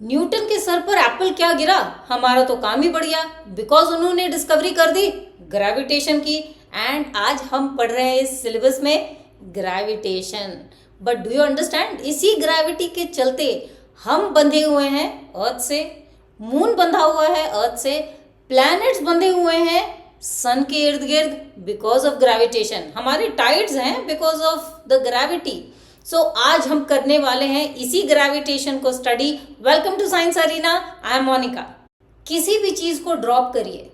Newton के sir पर Apple क्या गिरा, हमारा तो काम ही बढ़ गया, बिकॉज उन्होंने डिस्कवरी कर दी ग्रेविटेशन की। एंड आज हम पढ़ रहे हैं इस सिलेबस में gravitation. But do you understand, इसी ग्रेविटी के चलते हम बंधे हुए हैं अर्थ से, मून बंधा हुआ है अर्थ से, प्लैनेट्स बंधे हुए हैं सन के इर्द गिर्द बिकॉज ऑफ ग्रेविटेशन। हमारे टाइड्स हैं because of the gravity. So आज हम करने वाले हैं इसी ग्रेविटेशन को study. Welcome to science arena, I am Monika. किसी भी चीज को ड्रॉप करिए,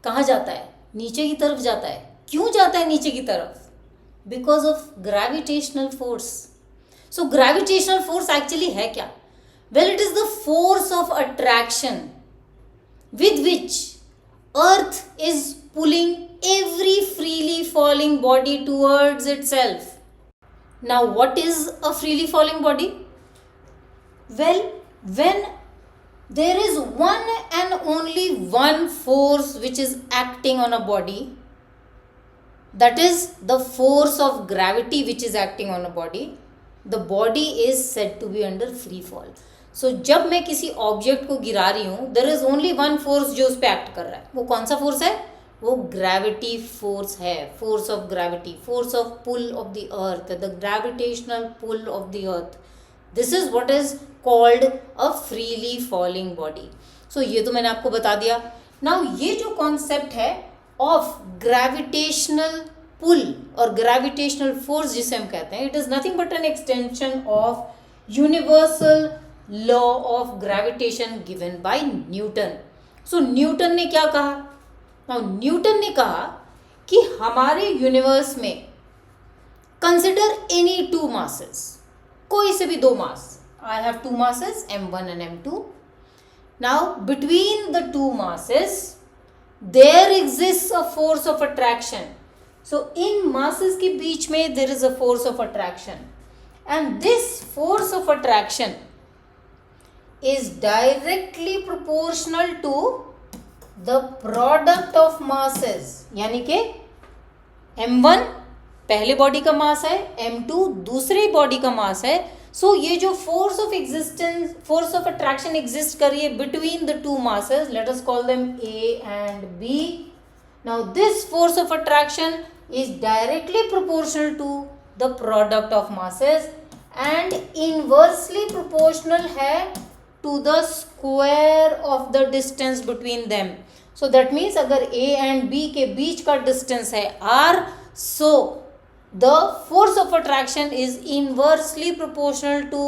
कहाँ जाता है? नीचे की तरफ जाता है। क्यों जाता है नीचे की तरफ? Because of gravitational force. So gravitational force actually है क्या? Well, it is the force of attraction with which earth is pulling every freely falling body towards itself. Now what is a freely falling body? Well, when there is one and only one force which is acting on a body, that is the force of gravity which is acting on a body, the body is said to be under free fall. सो जब मैं किसी object को गिरा रही हूँ, there is only one force जो उस पर एक्ट कर रहा है। वो कौन सा फोर्स है? वो ग्रेविटी फोर्स है, force of gravity, force of pull of the earth, the gravitational pull of the earth. This is what is called a freely falling body. So ये तो मैंने आपको बता दिया। नाउ ये जो कॉन्सेप्ट है ऑफ ग्रेविटेशनल पुल और ग्रेविटेशनल फोर्स जिसे हम कहते हैं, it is nothing but an extension of universal law of gravitation given by Newton. So Newton ने क्या कहा? न्यूटन ने कहा कि हमारे यूनिवर्स में कंसिडर एनी टू मासेस, कोई से भी दो mass. I have two masses m1 and m2। Now between the two masses there exist a force of attraction. So इन मासेस के बीच में there is a force of attraction, and this force of attraction is directly proportional to the product of masses। यानी कि m1 पहले body का मास है, m2 दूसरे बॉडी का मास है। सो ये जो force of existence, force of attraction exist कर रही है between the two masses, let us call them a and b। Now this force of attraction is directly proportional to the product of masses and inversely proportional है to the square of the distance between them। so that means अगर a and b के बीच का distance है r, so the force of attraction is inversely proportional to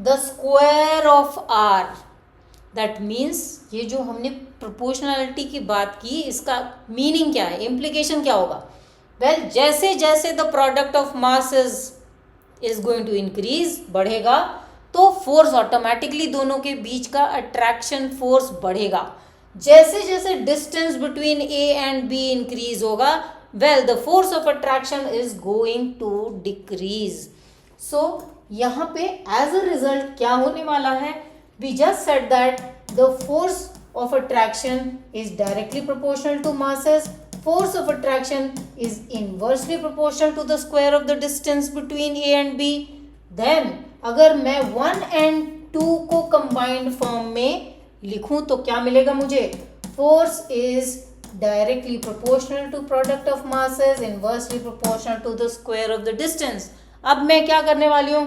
the square of r। that means ये जो हमने proportionality की बात की, इसका meaning क्या है, implication क्या होगा? well, जैसे जैसे the product of masses is going to increase, बढ़ेगा, तो फोर्स ऑटोमेटिकली दोनों के बीच का अट्रैक्शन फोर्स बढ़ेगा। जैसे जैसे distance between A and B increase होगा, well the force of attraction is going to decrease. So यहाँ पे एज अ रिजल्ट क्या होने वाला है? We just said that the force of attraction is directly proportional to masses, force of attraction is inversely proportional to the square of the distance between A and B। then अगर मैं 1 and 2 को combined form में लिखूं तो क्या मिलेगा मुझे? Force is directly proportional to product of masses, inversely proportional to the square of the distance. अब मैं क्या करने वाली हूं?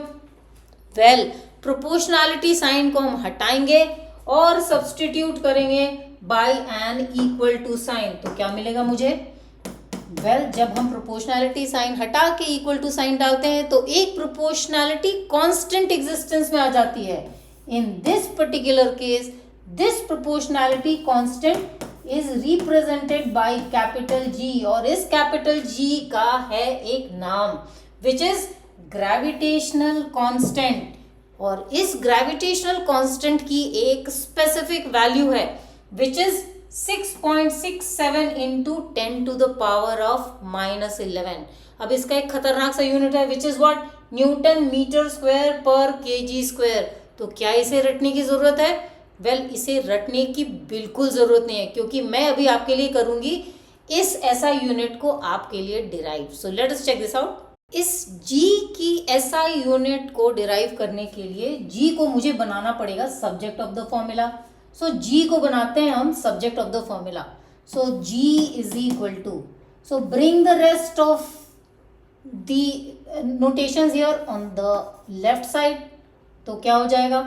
वेल, प्रोपोर्शनैलिटी साइन को हम हटाएंगे और सब्सटीट्यूट करेंगे by an equal to sign. तो क्या मिलेगा मुझे? वेल, जब हम प्रोपोर्शनैलिटी साइन हटा के इक्वल टू साइन डालते हैं तो एक प्रोपोर्शनैलिटी कांस्टेंट एग्जिस्टेंस में आ जाती है। In this particular case this proportionality constant is represented by capital G, और इस कैपिटल जी का है एक नाम विच इज ग्रेविटेशनल कांस्टेंट। और इस ग्रेविटेशनल कांस्टेंट की एक स्पेसिफिक वैल्यू है which is 6.67 into 10 to the power of -11। अब इसका एक खतरनाक सा यूनिट है which is what? Newton meter square पर केजी स्क्वायर। तो क्या इसे रटने की जरूरत है? वेल, इसे रटने की बिल्कुल जरूरत नहीं है, क्योंकि मैं अभी आपके लिए करूंगी इस ऐसा यूनिट को आपके लिए derive. So let us check this out. इस G की SI यूनिट को डिराइव करने के लिए G को मुझे बनाना पड़ेगा subject of the formula. So G को बनाते हैं हम subject of the formula. So G is equal to, so bring the rest of the notations here on the left side. तो क्या हो जाएगा,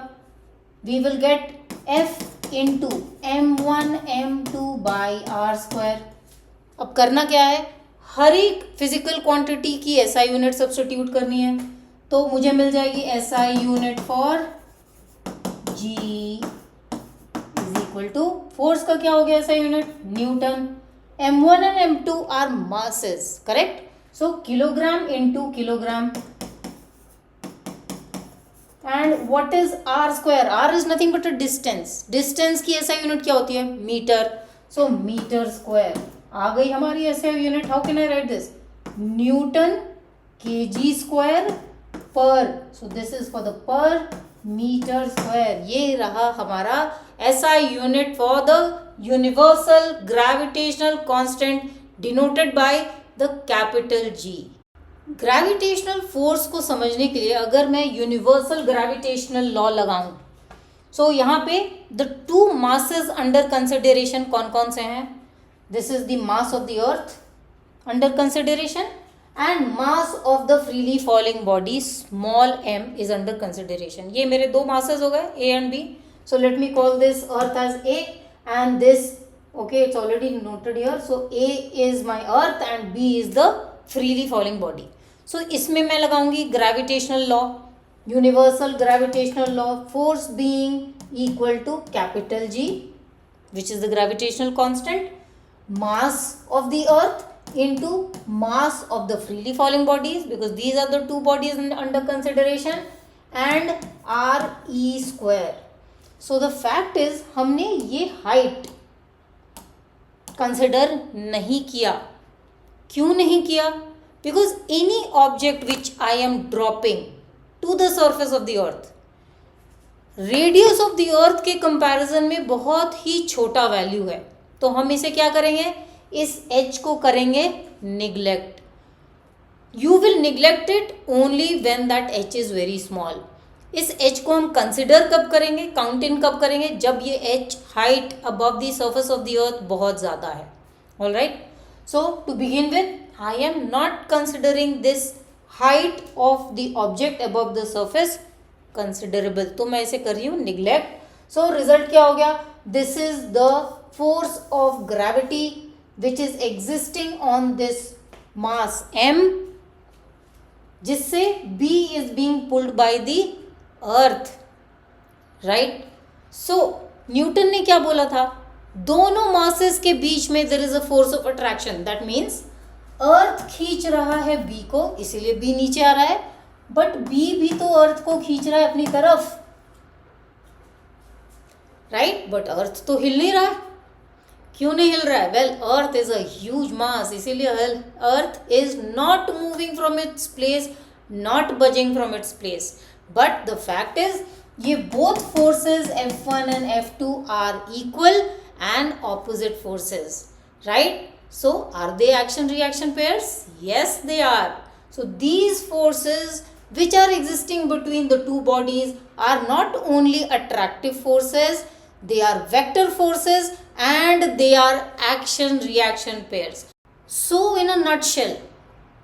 we will get F into M1 M2 by r square. अब करना क्या है, हर एक फिजिकल क्वांटिटी की SI यूनिट सब्स्टिट्यूट करनी है. तो मुझे मिल जाएगी SI unit for G is equal to, force का क्या हो गया SI unit, newton. M1 and M2 are masses, correct. So kilogram into kilogram. And what is R square, R is nothing but a distance. Distance की SI unit क्या होती है, meter. So meter square आ गई हमारी SI unit. How can I write this, newton kg square per. So this is for the per metre square. ये रहा हमारा SI unit for the universal gravitational constant denoted by the capital G. Gravitational force को समझने के लिए अगर मैं universal gravitational law लगाऊं, सो यहाँ पे the two masses under consideration कौन कौन से हैं, this is the mass of the earth under consideration and mass of the freely falling body small m is under consideration. ये मेरे दो मासेस हो गए A and B. So let me call this earth as A and this, okay, it's already noted here. So A is my earth and B is the freely falling body. So इसमें मैं लगाऊंगी gravitational law, universal gravitational law, force being equal to capital G which is the gravitational constant, mass of the earth into mass of the freely falling bodies because these are the two bodies under consideration, and RE square. So the fact is हमने ये height consider नहीं किया. क्यों नहीं किया, because any object which I am dropping to the surface of the earth, radius of the earth के comparison में बहुत ही छोटा वैल्यू है. तो हम इसे क्या करेंगे, इस h को करेंगे neglect. You will neglect it only when that h is very small. इस h को हम कंसिडर कब करेंगे, काउंट इन कब करेंगे, जब ये h height above the surface of the earth बहुत ज़्यादा है. All right. So to begin with I am not considering this height of the object above the surface considerable. तो मैं इसे कर रही हूँ निग्लेक्ट. सो रिजल्ट क्या हो गया, this is the force of gravity which is existing on this mass m, जिससे B is being pulled by the earth. Right. So Newton ने क्या बोला था, दोनों मासेस के बीच में there is a force of attraction. That means earth खींच रहा है B को, इसीलिए B नीचे आ रहा है, बट B भी तो अर्थ को खींच रहा है अपनी तरफ. राइट. बट अर्थ तो हिल नहीं रहा है. क्यों नहीं हिल रहा है, well earth is a huge mass, इसीलिए earth is not moving from its place, not budging from its place. But the fact is, ये both forces F1 and F2 are equal and opposite forces, right? So, are they action-reaction pairs? Yes, they are. So, these forces which are existing between the two bodies are not only attractive forces, they are vector forces and they are action-reaction pairs. So, in a nutshell,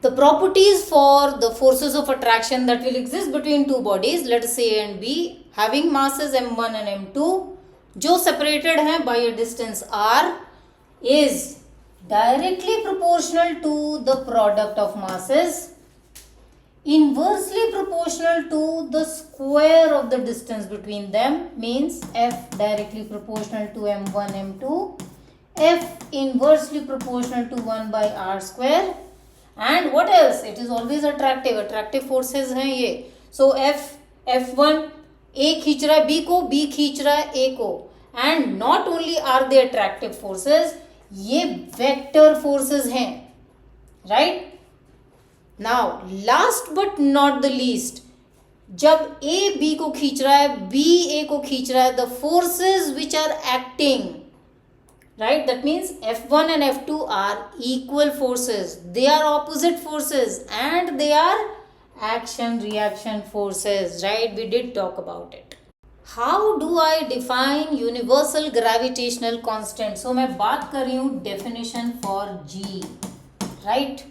the properties for the forces of attraction that will exist between two bodies, let us say A and B, having masses m1 and m2, जो separated हैं by a distance r, is directly proportional to the product of masses, inversely proportional to the square of the distance between them, means f directly proportional to m1 m2, f inversely proportional to 1 by r square. And what else, it is always attractive forces हैं ये. So F1 A खींच रहा है B को, B खींच रहा है A को, and not only are they attractive forces, ये vector forces हैं. right. Now last but not the least, जब A B को खींच रहा है, B A को खींच रहा है, the forces which are acting right? That means F1 and F2 are equal forces. They are opposite forces and they are action reaction forces, right? We did talk about it. How do I define universal gravitational constant? So मैं बात कर रही हूँ definition for G, right?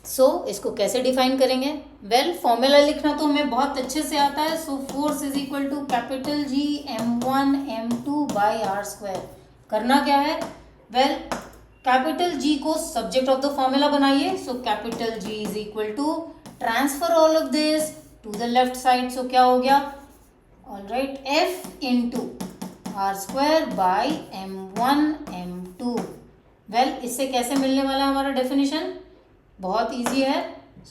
So इसको कैसे define करेंगे? Well formula लिखना तो हमें बहुत अच्छे से आता है. So force is equal to capital G m1 m2 by r square. करना क्या है? वेल कैपिटल G को सब्जेक्ट ऑफ द फॉर्मूला बनाइए. So capital G is equal to transfer all of this to the left side. सो क्या हो गया? Alright, F into r square by m1 m2. Well इससे कैसे मिलने वाला है हमारा डेफिनेशन? बहुत इजी है.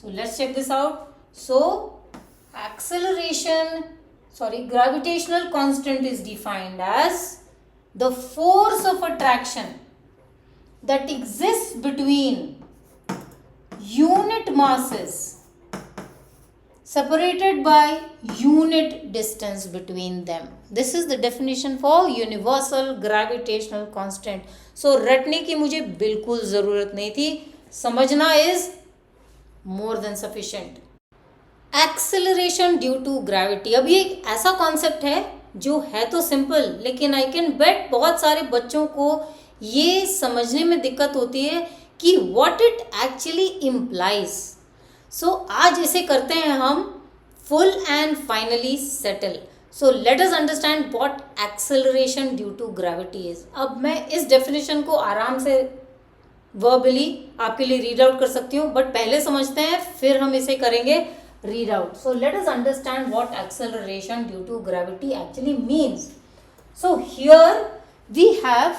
So let's check this out. So gravitational constant is defined as the force of attraction that exists between unit masses separated by unit distance between them. This is the definition for universal gravitational constant. So रटने की मुझे बिल्कुल ज़रूरत नहीं थी, समझना is more than sufficient. Acceleration due to gravity. अब ये एक ऐसा कॉन्सेप्ट है जो है तो सिंपल, लेकिन आई कैन बेट बहुत सारे बच्चों को ये समझने में दिक्कत होती है कि what it actually implies. So आज इसे करते हैं हम full and finally settle. So let us understand what acceleration due to gravity is. अब मैं इस डेफिनेशन को आराम से वर्बली आपके लिए रीड आउट कर सकती हूँ, बट पहले समझते हैं फिर हम इसे करेंगे read out. So let us understand what acceleration due to gravity actually means. So here we have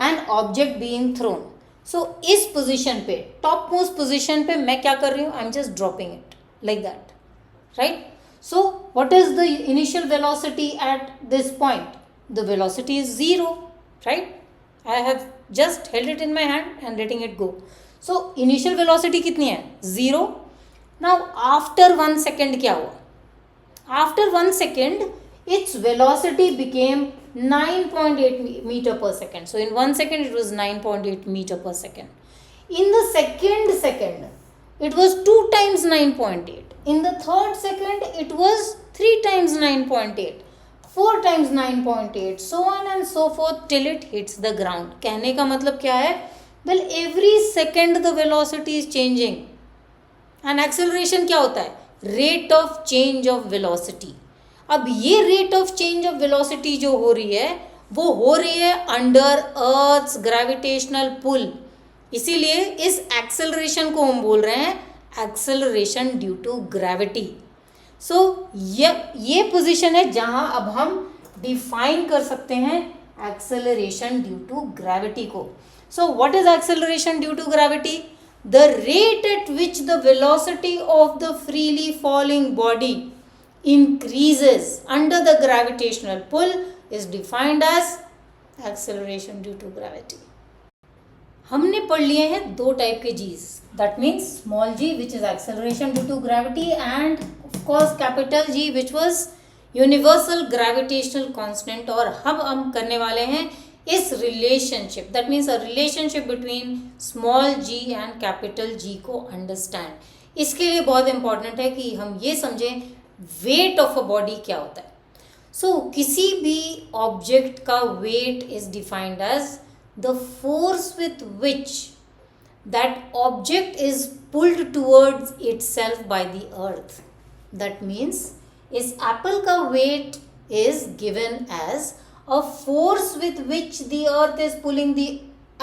an object being thrown. So इस पोजिशन पे, टॉप मोस्ट पोजिशन पे मैं क्या कर रही हूँ? I am just dropping it like that, right? So what is the initial velocity at this point? The velocity is 0, right? I have just held it in my hand and letting it go. So initial velocity कितनी है? 0. Now after 1 second क्या हुआ? After 1 second its velocity became 9.8 meter per second. So in 1 second it was 9.8 meter per second. In the second it was 2 times 9.8. In the third second it was 3 times 9.8. 4 times 9.8, so on and so forth till it hits the ground. कहने का मतलब क्या है? Well, every second the velocity is changing. And acceleration क्या होता है? Rate of change of velocity. अब ये rate of change of velocity जो हो रही है, वो हो रही है under Earth's gravitational pull. इसीलिए इस acceleration को हम बोल रहे हैं acceleration due to gravity. सो ये पोजीशन है जहां अब हम डिफाइन कर सकते हैं एक्सेलरेशन ड्यू टू ग्रेविटी को. So what is acceleration due to gravity? The rate at which the velocity of the freely falling body increases under the gravitational pull is defined as acceleration due to gravity. हमने पढ़ लिए हैं दो type के g's. That means small g which is acceleration due to gravity and of course capital G which was universal gravitational constant. और हम करने वाले हैं इस relationship, that means a relationship between small g and capital G को understand. इसके लिए बहुत इंपॉर्टेंट है कि हम ये समझें वेट ऑफ अ बॉडी क्या होता है. सो किसी भी ऑब्जेक्ट का weight is defined as the force with which that object is pulled towards itself by the earth. That means इस एप्पल का weight is given as a force with which the earth is pulling the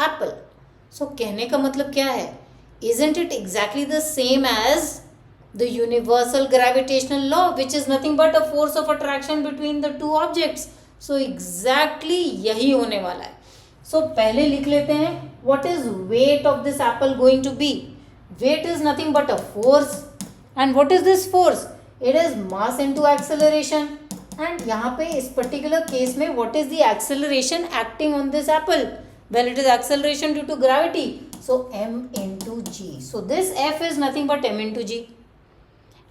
apple. So कहने का मतलब क्या है? Isn't it exactly the same as the universal gravitational law, which is nothing but a force of attraction between the two objects? So exactly यही होने वाला है. So पहले लिख लेते हैं what is weight of this apple going to be? Weight is nothing but a force. And what is this force? It is mass into acceleration. And यहाँ पे इस particular case में what is the acceleration acting on this apple? Well, it is acceleration due to gravity. So m into g. So this F is nothing but m into g.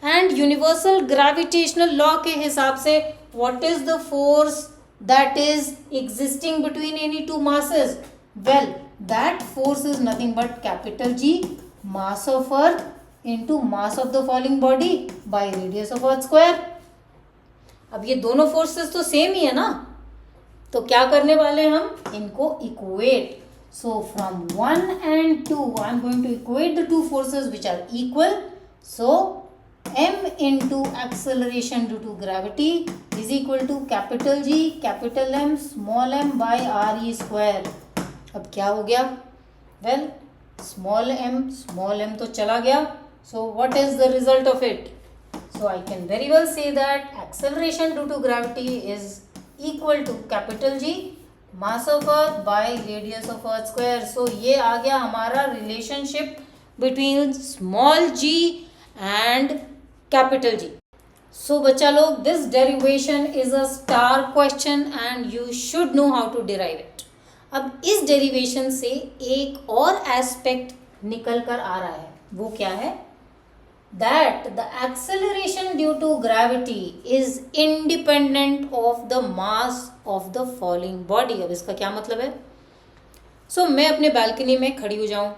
And universal gravitational law के हिसाब से what is the force that is existing between any two masses? Well, that force is nothing but capital G, mass of earth into mass of the falling body by radius of earth square. अब ये दोनों forces तो same ही है ना, तो क्या करने वाले हैं हम, इनको equate. So from 1 and 2 I am going to equate the two forces which are equal. So m into acceleration due to gravity is equal to capital G capital M small m by r e square. अब क्या हो गया, well small m तो चला गया. So what is the result of it? So I can very well say that acceleration due to gravity is equal to capital G mass of earth by radius of earth square. So ये आ गया हमारा relationship between small g and capital G. So बच्चा लोग, this derivation is a star question and you should know how to derive it. अब इस derivation से एक और aspect निकल कर आ रहा है, वो क्या है, that the acceleration due to gravity is independent of the mass of the falling body. अब इसका क्या मतलब है, so मैं अपने बालकनी में खड़ी हो जाऊं,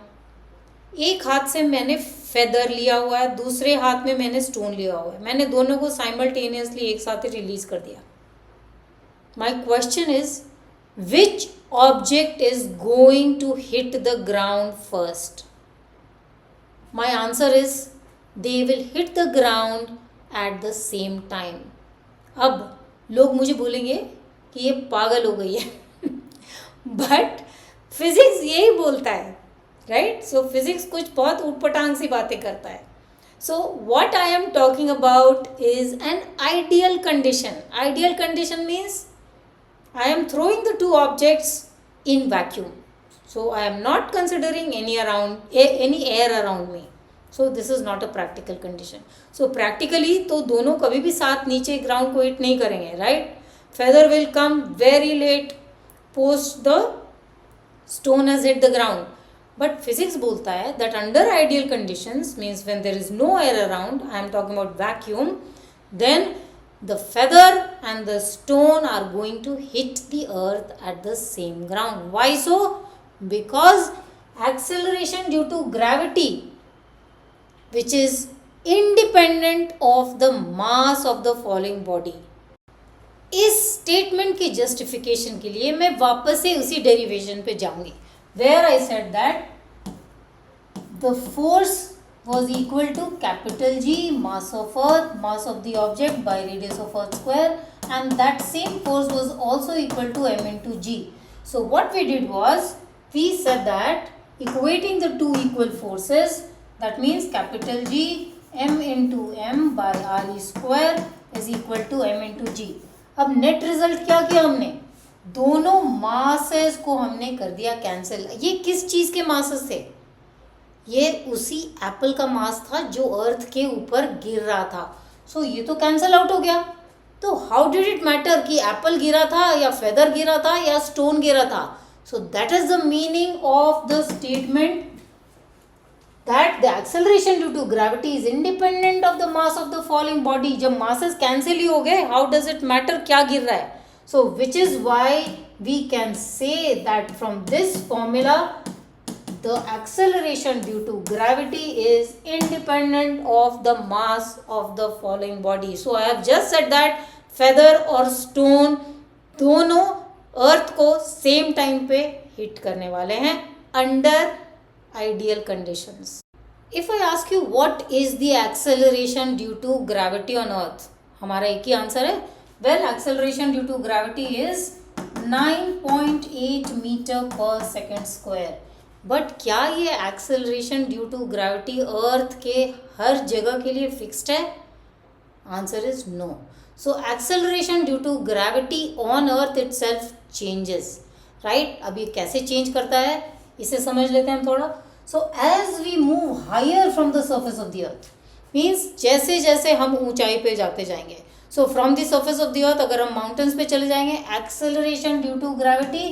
एक हाथ से मैंने फेदर लिया हुआ है, दूसरे हाथ में मैंने स्टोन लिया हुआ है, मैंने दोनों को साइमल्टेनियसली एक साथ रिलीज कर दिया. My question is which object is going to hit the ground first. My answer is they will hit the ground at the same time. अब लोग मुझे बोलेंगे कि ये पागल हो गई है बट फिजिक्स यही बोलता है, राइट. सो फिजिक्स कुछ बहुत ऊटपटांग सी बातें करता है. So what I am talking about is an ideal condition. Ideal condition means I am throwing the two objects in vacuum. So I am not considering any air around me. So this is not a practical condition. So practically तो दोनों कभी भी साथ नीचे ground को hit नहीं करेंगे, right. Feather will come very late post the stone has hit the ground. But physics बोलता है that under ideal conditions means when there is no air around, I am talking about vacuum, then the feather and the stone are going to hit the earth at the same ground. Why so? Because acceleration due to gravity, which is independent of the mass of the falling body. इस statement की justification के लिए मैं वापस से उसी derivation पे जाऊंगी where I said that the force was equal to capital G mass of earth, mass of the object by radius of earth square, and that same force was also equal to m into G. So what we did was we said that equating the two equal forces, that means capital G m into m by r e square is equal to m into G. अब net result क्या किया हमने, दोनों masses को हमने कर दिया cancel. ये किस चीज के मासेस थे, ये उसी एप्पल का मास था जो अर्थ के ऊपर गिर रहा था. सो ये तो कैंसिल आउट हो गया. तो हाउ डिड इट मैटर कि एप्पल गिरा था या फेदर गिरा था या स्टोन गिरा था. So that is the meaning of the statement that the acceleration due to gravity is independent of the mass of the falling body. जब masses cancel ही हो गए, how does it matter क्या गिर रहा है. So which is why we can say that from this formula the acceleration due to gravity is independent of the mass of the falling body. So I have just said that feather और stone दोनों earth को same time पे hit करने वाले हैं under ideal conditions. If I ask you what is the acceleration due to gravity on earth, हमारा एक ही answer है. Well, acceleration due to gravity is 9.8 meter per second square. But क्या ये acceleration due to gravity earth के हर जगह के लिए fixed है? Answer is no. So acceleration due to gravity on earth itself changes, right? अब ये कैसे change करता है इसे समझ लेते हैं हम थोड़ा. So as we move higher from the surface of the earth, means जैसे जैसे हम ऊंचाई पे जाते जाएंगे, so from the surface of the earth अगर हम माउंटेन्स पे चले जाएंगे, acceleration due to gravity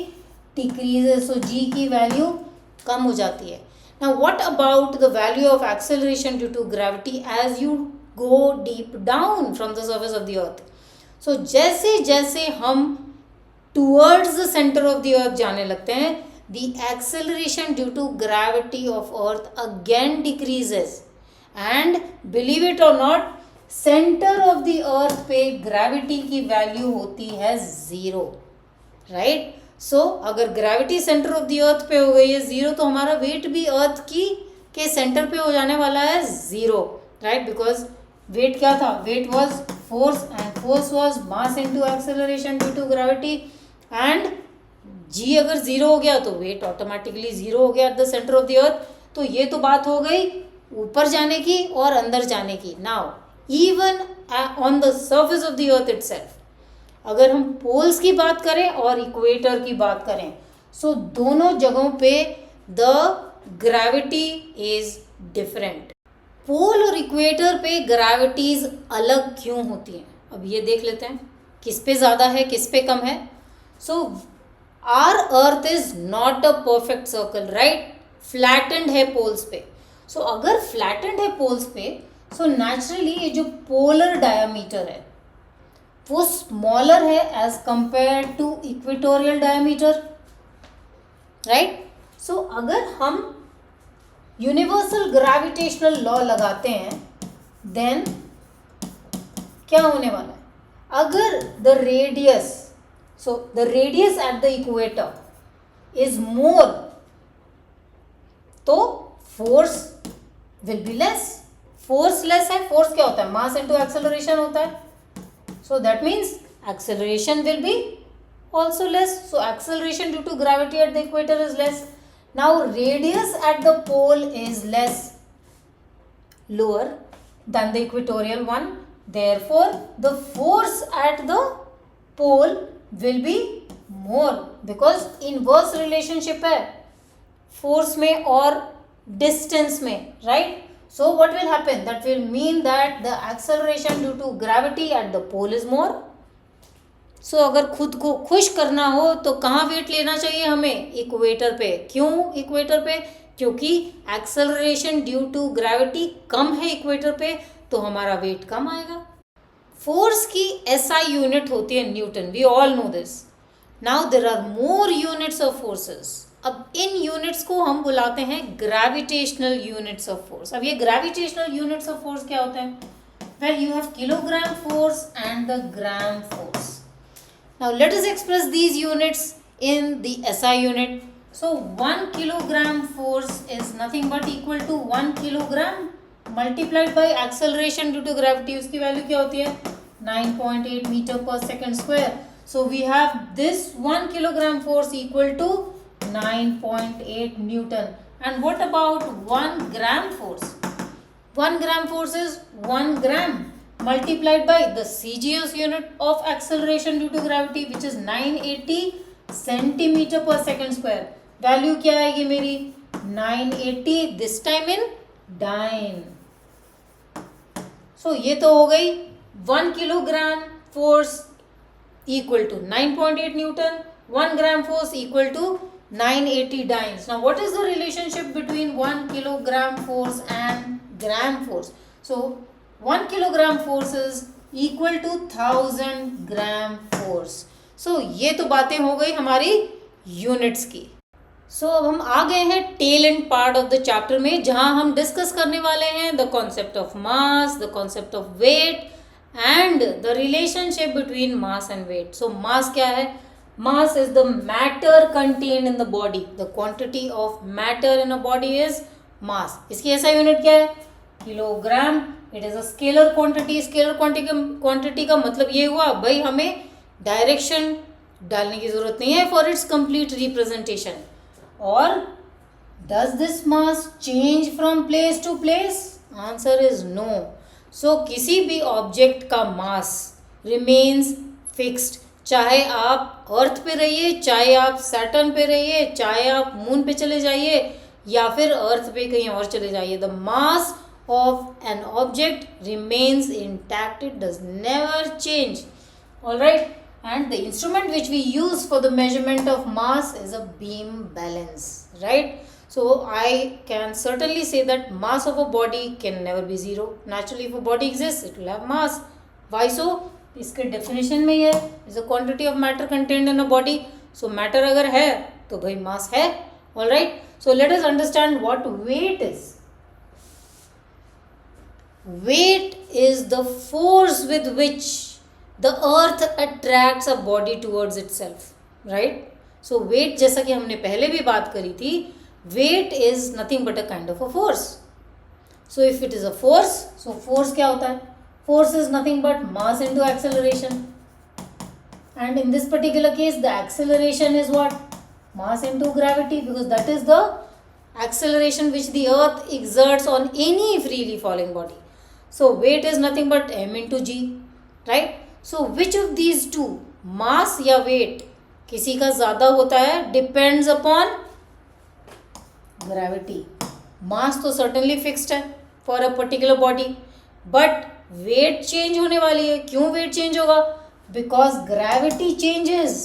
decreases. So g की वैल्यू कम हो जाती है. Now what about the value of acceleration due to gravity as you go deep down from the surface of the अर्थ. सो जैसे जैसे हम towards the centre of the अर्थ जाने लगते हैं, the acceleration due to gravity of earth again decreases, and believe it or not, centre of the अर्थ पे gravity की value होती है 0, राइट. सो अगर ग्रेविटी सेंटर ऑफ द अर्थ पे हो गई है 0, तो हमारा वेट भी अर्थ की के सेंटर पे हो जाने वाला है 0, राइट. बिकॉज वेट क्या था, weight was force and force was mass into acceleration due to gravity, and g अगर 0 हो गया तो वेट ऑटोमेटिकली 0 हो गया at the centre of the अर्थ. तो ये तो बात हो गई ऊपर जाने की और अंदर जाने की. Now even on the surface of the earth itself, अगर हम पोल्स की बात करें और इक्वेटर की बात करें, सो दोनों जगहों पे द ग्रेविटी इज डिफरेंट. पोल और इक्वेटर पे ग्रेविटीज अलग क्यों होती हैं, अब ये देख लेते हैं किस पे ज़्यादा है किस पे कम है. So our earth is not a perfect circle, right. Flattened है पोल्स पे. सो अगर फ्लैटेंड है पोल्स पे, सो नेचुरली ये जो पोलर डायमीटर है वो स्मॉलर है as compare to equatorial diameter, right. So अगर हम यूनिवर्सल ग्रेविटेशनल लॉ लगाते हैं, देन क्या होने वाला है, अगर the radius, so the radius at the equator is more, तो force will be less. Force less है, फोर्स क्या होता है, मास इनटू एक्सेलरेशन होता है. So that means acceleration will be also less. So acceleration due to gravity at the equator is less. Now radius at the pole is less, lower than the equatorial one. Therefore the force at the pole will be more, because inverse relationship है force में और distance में, right. So what will happen, that will mean that the acceleration due to gravity at the pole is more. सो अगर खुद को खुश करना हो तो कहाँ वेट लेना चाहिए हमें, इक्वेटर पे. क्यों इक्वेटर पे, क्योंकि एक्सेलरेशन ड्यू टू ग्रेविटी कम है इक्वेटर पे, तो हमारा वेट कम आएगा. फोर्स की SI यूनिट होती है newton, we all know this. Now there are more units of forces. अब इन यूनिट्स को हम बुलाते हैं ग्रेविटेशनल यूनिट्स ऑफ फोर्स. अब ये ग्रेविटेशनल यूनिट्स ऑफ फोर्स क्या होते हैं, well you have kilogram force and the gram force. Now let us express these units in the SI unit. So 1 kilogram force is nothing but equal to 1 kilogram multiplied by acceleration due to gravity. उसकी value क्या होती है, 9.8 meter per second square. So we have this 1 kilogram force equal to 9.8 Newton. And what about 1 gram force? 1 gram force is 1 gram multiplied by the CGS unit of acceleration due to gravity, which is 980 centimeter per second square. Value क्या आएगी मेरी, 980, this time in dyne. So ये तो हो गई 1 kilogram force equal to 9.8 Newton, 1 gram force equal to 980 dynes. Now what is the relationship between 1 kilogram force and gram force? So 1 kilogram force is equal to 1000 gram force. So ये तो बातें हो गई हमारी यूनिट्स की. सो अब हम आ गए हैं tail end part of the chapter में, जहां हम डिस्कस करने वाले हैं the concept of mass, the concept of weight and the relationship between mass and weight. So mass क्या है, mass is the matter contained in the body. The quantity of matter in a body is mass. इसकी ऐसा unit क्या है, kilogram. It is a scalar quantity. Scalar quantity का मतलब ये हुआ भाई हमें डायरेक्शन डालने की जरूरत नहीं है फॉर इट्स कंप्लीट रिप्रेजेंटेशन. और does this mass change from place to place, answer is no. So किसी भी ऑब्जेक्ट का मास रिमेन्स फिक्स्ड, चाहे आप अर्थ पे रहिए, चाहे आप सैटर्न पे रहिए, चाहे आप मून पे चले जाइए या फिर अर्थ पे कहीं और चले जाइए. The mass of an object remains intact, it does never change. Alright, and the instrument which we use for the measurement of mass is a beam balance, right? So I can certainly say that mass of a body can never be zero. Naturally if a body exists it will have mass. Why so? इसके definition में है is a quantity of matter contained in a body. So matter अगर है तो भाई mass है. All right, so let us understand what weight is. Weight is the force with which the earth attracts a body towards itself, right? So weight, जैसा कि हमने पहले भी बात करी थी, weight is nothing but a kind of a force. So if it is a force, so force क्या होता है? Force is nothing but mass into acceleration. And in this particular case, the acceleration is what? Mass into gravity, because that is the acceleration which the earth exerts on any freely falling body. So weight is nothing but m into g, right? So which of these two, mass या weight, किसी का ज़्यादा होता है, depends upon gravity. Mass तो certainly fixed है for a particular body, but weight change होने वाली है. क्यों weight change होगा? Because gravity changes.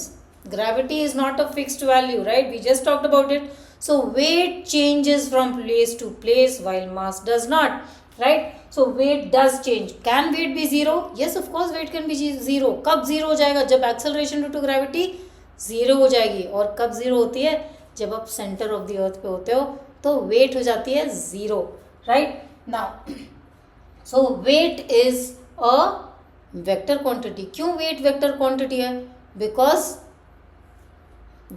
Gravity is not a fixed value, right? We just talked about it. So weight changes from place to place while mass does not, right? So weight does change. Can weight be zero? Yes, of course weight can be zero. कब zero हो जाएगा? जब acceleration due to gravity zero हो जाएगी. और कब zero होती है? जब आप center of the earth पे होते हो तो weight हो जाती है zero, right? Now, so weight is a vector quantity. क्यों weight vector quantity है? Because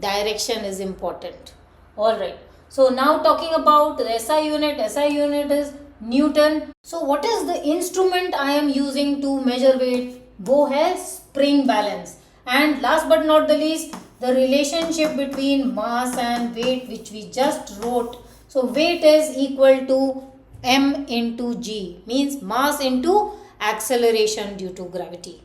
direction is important. All right. So now talking about the SI unit is Newton. So what is the instrument I am using to measure weight? वो है spring balance. And last but not the least, the relationship between mass and weight which we just wrote. So weight is equal to m into g, means mass into acceleration due to gravity.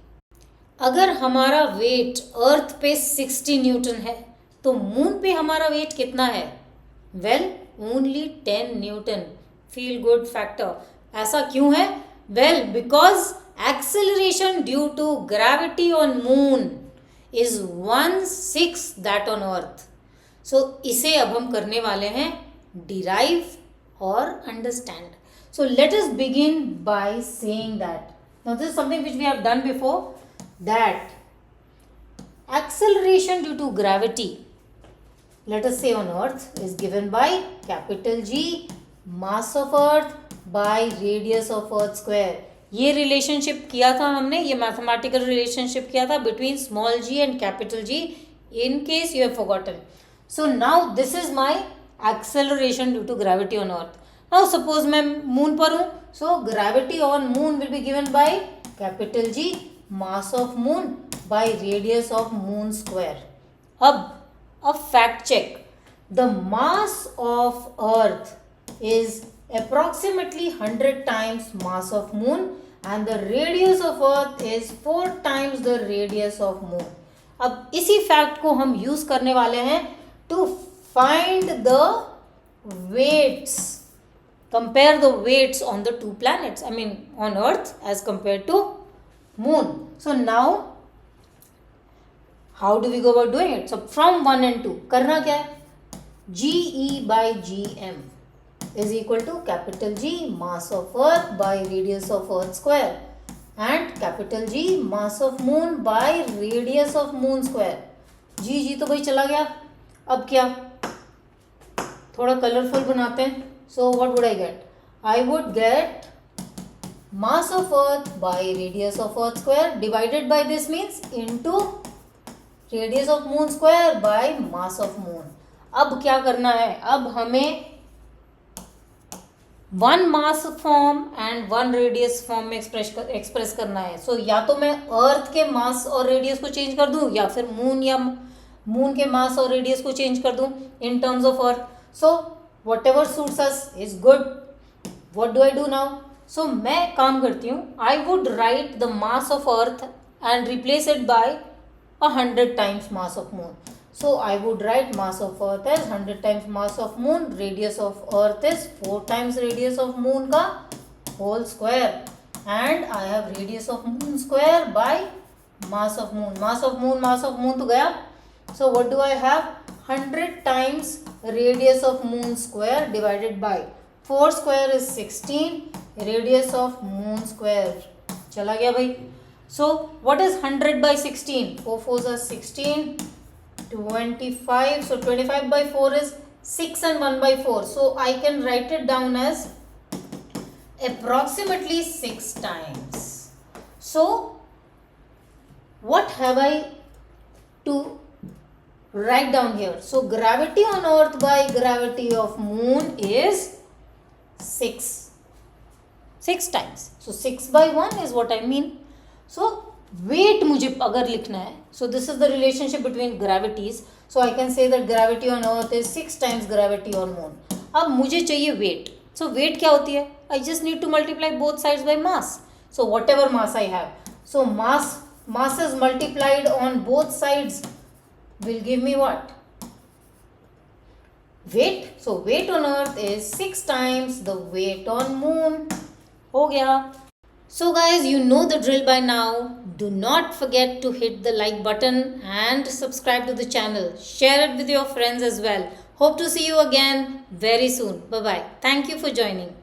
अगर हमारा weight अर्थ पे 60 Newton है तो moon पे हमारा weight कितना है? Well, only 10 newton. Feel good factor. ऐसा क्यों है? Well, because acceleration due to gravity on moon is 1/6 that on earth. So इसे अब हम करने वाले हैं डिराइव और understand. So let us begin by saying that now this is something which we have done before, that acceleration due to gravity, let us say on earth, is given by capital G mass of earth by radius of earth square. ये relationship किया था हमने, ये mathematical relationship किया था between small g and capital G, in case you have forgotten. So now this is my acceleration due to gravity on earth. Now suppose मैं moon पर हूँ, so gravity on moon will be given by capital G mass of moon by radius of moon square. अब a fact check. The mass of earth is approximately 100 times mass of moon and the radius of earth is 4 times the radius of moon. अब इसी fact को हम use करने वाले हैं to find the weights, compare the weights on the two planets, I mean on earth as compared to moon. So now how do we go about doing it? So from 1 and 2 करना क्या है? GE by GM is equal to capital G mass of earth by radius of earth square and capital G mass of moon by radius of moon square. G तो भाई चला गया. अब क्या, थोड़ा कलरफुल बनाते हैं. So what would I get? I would get mass of earth by radius of earth square divided by this means into radius of moon square by mass of moon. अब क्या करना है? अब हमें one mass form and one radius form में express करना है. सो या तो मैं अर्थ के मास और रेडियस को चेंज कर दूं या फिर मून के मास और रेडियस को चेंज कर दूं in terms of earth. So whatever suits us is good. What do I do now? So मैं काम करती हूँ, I would write the mass of earth and replace it by 100 times mass of moon. So I would write mass of earth as 100 times mass of moon. Radius of earth is 4 times radius of moon का whole square. And I have radius of moon square by mass of moon. Mass of moon तो गया. So what do I have? 100 times radius of moon square divided by 4 square is 16. Radius of moon square चला गया भाई. So what is 100 by 16? 4 4s are 16. 25. So 25 by 4 is 6 and 1 by 4. So I can write it down as approximately 6 times. So what have I to write down here? So gravity on earth by gravity of moon is 6 times. So 6 by 1 is what I mean. So weight मुझे अगर लिखना है, so this is the relationship between gravities. So I can say that gravity on earth is 6 times gravity on moon. अब मुझे चाहिए weight. So weight क्या होती है? I just need to multiply both sides by mass. So whatever mass I have. So masses multiplied on both sides will give me what? Weight. So weight on earth is 6 times the weight on moon. हो गया. So guys, you know the drill by now. Do not forget to hit the like button and subscribe to the channel. Share it with your friends as well. Hope to see you again very soon. Bye bye. Thank you for joining.